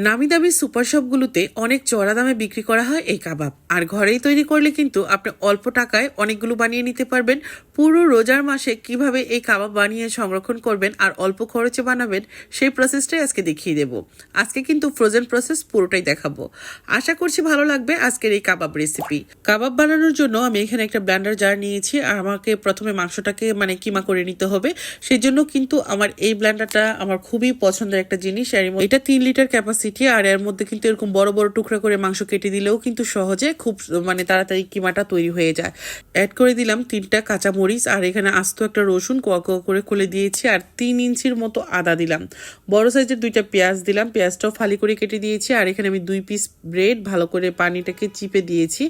নামি দামি সুপার শপগুলোতে অনেক চড়া দামে বিক্রি করা হয় এই কাবাব, আর ঘরেই তৈরি করলে কিন্তু আপনি অল্প টাকায় অনেকগুলো বানিয়ে নিতে পারবেন। পুরো রোজার মাসে কিভাবে এই কাবাব বানিয়ে সংরক্ষণ করবেন আর অল্প খরচে বানাবেন সেই প্রসেসটাই আজকে দেখিয়ে দেব। আজকে কিন্তু ফ্রোজেন প্রসেস পুরোটাই দেখাবো। আশা করছি ভালো লাগবে আজকের এই কাবাব রেসিপি। কাবাব বানানোর জন্য আমি এখানে একটা ব্লেন্ডার জার নিয়েছি, আর আমাকে প্রথমে মাংসটাকে কিমা করে নিতে হবে। সেই জন্য কিন্তু আমার এই ব্লেন্ডারটা আমার খুবই পছন্দের একটা জিনিস। আর এটা 3 লিটার ক্যাপাসিটি, আর এর মধ্যে কিন্তু এরকম বড় বড় টুকরা করে মাংস কেটে দিলেও কিন্তু সহজে খুব তাড়াতাড়ি কিমাটা তৈরি হয়ে যায়। অ্যাড করে দিলাম 3টা কাঁচামরিচ, আর এখানে আস্ত একটা রসুন কোয়া কোয়া করে খুলে দিয়েছি, আর 3 ইঞ্চির মতো আদা দিলাম। বড় সাইজের 2টা পেঁয়াজ দিলাম, পেঁয়াজটাও ফালি করে কেটে দিয়েছি। আর এখানে আমি 2 পিস ব্রেড ভালো করে পানিটাকে চিপে দিয়েছি,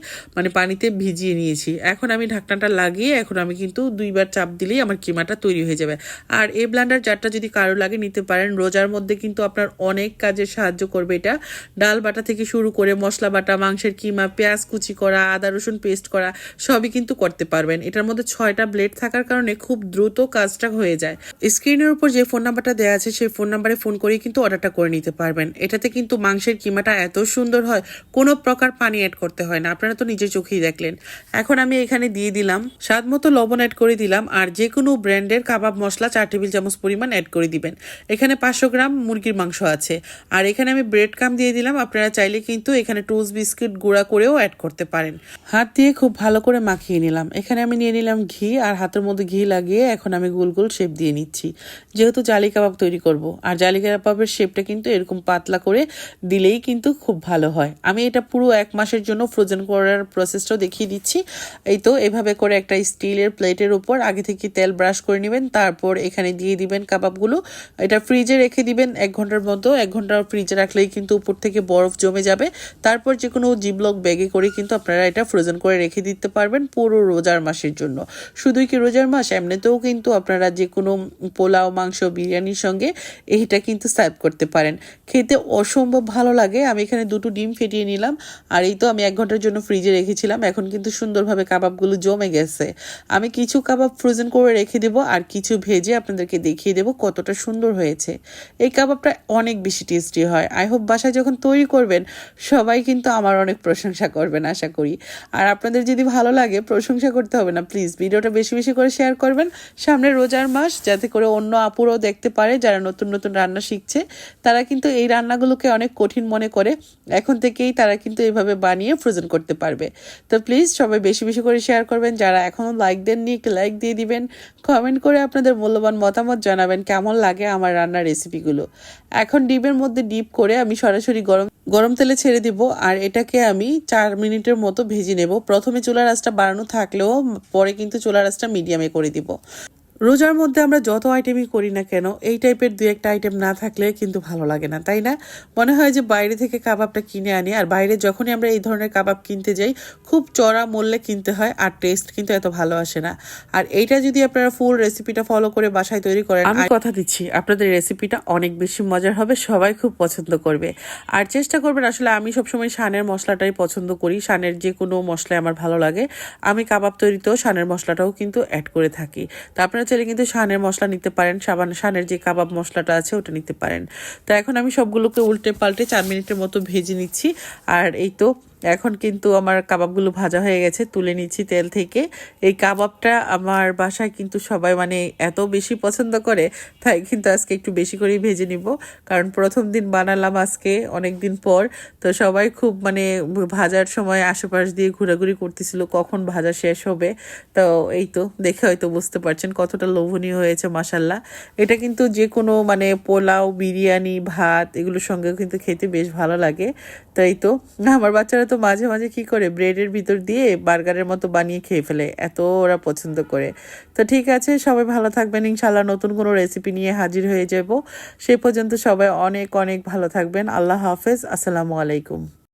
পানিতে ভিজিয়ে নিয়েছি। এখন আমি ঢাকনাটা লাগিয়ে এখন আমি কিন্তু 2বার চাপ দিলেই আমার কিমাটা তৈরি হয়ে যাবে। আর এই ব্লেন্ডার জারটা যদি কারো লাগে নিতে পারেন, রোজার মধ্যে কিন্তু আপনার অনেক কাজে সাহায্য করবে এটা। ডাল বাটা থেকে শুরু করে মশলা বাটা, মাংসের কিমা, পেঁয়াজ কুচি করা, আদা রসুন পেস্ট করা সবই কিন্তু করতে পারবেন। এটার মধ্যে 6টা ব্লেড থাকার কারণে খুব দ্রুত কাজটা হয়ে যায়। স্ক্রিনের উপর যে ফোন নাম্বারটা দেওয়া আছে সেই ফোন নাম্বারে ফোন করে কিন্তু অর্ডারটা করে নিতে পারবেন। এটাতে কিন্তু মাংসের কিমাটা এত সুন্দর হয়, কোনো প্রকার পানি অ্যাড করতে হয় না, আপনারা তো নিজের চোখেই দেখলেন। এখন আমি এখানে দিয়ে দিলাম স্বাদ মতো লবণ অ্যাড করে দিলাম, আর যে কোনো ব্র্যান্ডের কাবাব মশলা 4 টেবিল চামচ পরিমাণ অ্যাড করে দিবেন। এখানে 500 গ্রাম মুরগির মাংস আছে। আর এখানে আমি ব্রেড কাম দিয়ে দিলাম, আপনারা চাইলে কিন্তু এখানে টোস্ট বিস্কিট গুঁড়া করেও অ্যাড করতে পারেন। হাত দিয়ে খুব ভালো করে মাখিয়ে নিলাম। এখানে আমি নিয়ে নিলাম ঘি, আর হাতের মধ্যে ঘি লাগিয়ে এখন আমি গোল গোল শেপ দিয়ে নিচ্ছি, যেহেতু জালি কাবাব তৈরি করব। আর জালি কাবাবের শেপটা কিন্তু এরকম পাতলা করে দিলেই কিন্তু খুব ভালো হয়। আমি এটা পুরো 1 মাসের জন্য ফ্রোজেন করার প্রসেসটাও দেখিয়ে দিচ্ছি। এই তো এভাবে করে একটা স্টিলের প্লেটের উপর আগে থেকে তেল ব্রাশ করে নেবেন, তারপর এখানে দিয়ে দিবেন কাবাবগুলো। এটা ফ্রিজে রেখে দিবেন 1 ঘন্টার মতো। 1 ঘন্টা ফ্রিজে রাখলেই কিন্তু উপর থেকে বরফ জমে যাবে। তারপর যে কোনো জিপলক ব্যাগে করে কিন্তু আপনারা এটা ফ্রোজেন করে রেখে দিতে পারবেন পুরো রোজার মাসের জন্য। শুধুই কি রোজার মাস, এমনিতেও কিন্তু আপনারা যে কোনো পোলাও, মাংস, বিরিয়ানির সঙ্গে এইটা কিন্তু সার্ভ করতে পারেন। খেতে অসম্ভব ভালো লাগে। আমি এখানে 2টো ডিম ফেটিয়ে নিলাম, আর এই তো আমি 1 ঘন্টার জন্য ফ্রিজে রেখেছিলাম। এখন কিন্তু সুন্দরভাবে কাবাবগুলো জমে গেছে। আমি কিছু কাবাব ফ্রোজেন করে রেখে দেবো, আর কিছু ভেজে আপনাদেরকে দেখিয়ে দেবো কতটা সুন্দর হয়েছে। এই কাবাবটা অনেক বেশি টেস্টি হয়। আই হোপ বাসায় যখন তৈরি করবেন সবাই কিন্তু আমার অনেক প্রশংসা করবেন আশা করি। আর আপনাদের যদি ভালো লাগে, প্রশংসা করতে হবে না, প্লিজ ভিডিওটা বেশি বেশি করে শেয়ার করবেন। সামনে রোজার মাস, যাতে করে অন্য আপুরাও দেখতে পারে যারা নতুন নতুন রান্না শিখছে। তারা কিন্তু এই রান্নাগুলোকে অনেক কঠিন মনে করে, এখন থেকেই তারা কিন্তু এইভাবে বানিয়ে ফ্রোজেন করতে পারবে। তো প্লিজ সবাই বেশি বেশি করে শেয়ার করবেন। যারা এখনও লাইক দেননি, একটু লাইক দিয়ে দিবেন। কমেন্ট করে আপনাদের মূল্যবান মতামত জানাবেন কেমন লাগে আমার রান্নার রেসিপিগুলো। এখন ডিমের মধ্যে ডিপ করে আমি সরাসরি গরম তেলে ছেড়ে দিব, আর এটাকে আমি 4 মিনিটের মতো ভেজে নেব। প্রথমে চুলার আঁচটা বাড়ানো থাকলেও পরে কিন্তু চুলার আঁচটা মিডিয়ামে করে দিব। রোজার মধ্যে আমরা যত আইটেমই করি না কেন, এই টাইপের 2-1টা আইটেম না থাকলে কিন্তু ভালো লাগে না, তাই না? মনে হয় যে বাইরে থেকে কাবাবটা কিনে আনি, আর বাইরে যখনই আমরা এই ধরনের কাবাব কিনতে যাই খুব চড়া মূল্যে কিনতে হয়, আর টেস্ট কিন্তু এত ভালো আসে না। আর এইটা যদি আপনারা ফুল রেসিপিটা ফলো করে বাসায় তৈরি করেন, আমি কথা দিচ্ছি আপনাদের রেসিপিটা অনেক বেশি মজার হবে, সবাই খুব পছন্দ করবে। আর চেষ্টা করবেন, আসলে আমি সবসময় শানের মশলাটাই পছন্দ করি, শানের যে কোনো মশলাই আমার ভালো লাগে। আমি কাবাব তৈরিতেও শানের মশলাটাও কিন্তু অ্যাড করে থাকি। তো আপনারা চাইলে কিন্তু শানের মশলা নিতে পারেন, শানের যে কাবাব মশলাটা আছে ওটা নিতে পারেন। তো এখন আমি সবগুলোকে উল্টে পাল্টে 4 মিনিটের মতো ভেজে নিচ্ছি। আর এই তো এখন কিন্তু আমার কাবাবগুলো ভাজা হয়ে গেছে, তুলে নিচ্ছি তেল থেকে। এই কাবাবটা আমার বাসায় কিন্তু সবাই এত বেশি পছন্দ করে, তাই কিন্তু আজকে একটু বেশি করেই ভেজে নিব, কারণ প্রথম দিন বানালাম আজকে অনেক দিন পর। তো সবাই খুব ভাজার সময় আশেপাশ দিয়ে ঘোরাঘুরি করতেছিল কখন ভাজা শেষ হবে। তো এই তো দেখে হয়তো বুঝতে পারছেন কতটা লোভনীয় হয়েছে মাশাল্লাহ। এটা কিন্তু যে কোনো পোলাও, বিরিয়ানি, ভাত এগুলোর সঙ্গেও কিন্তু খেতে বেশ ভালো লাগে। তো এই তো আমার বাচ্চারা তো মাঝে মাঝে কি করে ব্রেডের ভিতর দিয়ে বার্গারের মতো বানিয়ে খেয়ে ফেলে, এত ওরা পছন্দ করে। তো ঠিক আছে, সবাই ভালো থাকবেন। ইনশাআল্লাহ নতুন কোনো রেসিপি নিয়ে হাজির হয়ে যাব। সে পর্যন্ত সবাই অনেক অনেক ভালো থাকবেন। আল্লাহ হাফেজ, আসসালামু আলাইকুম।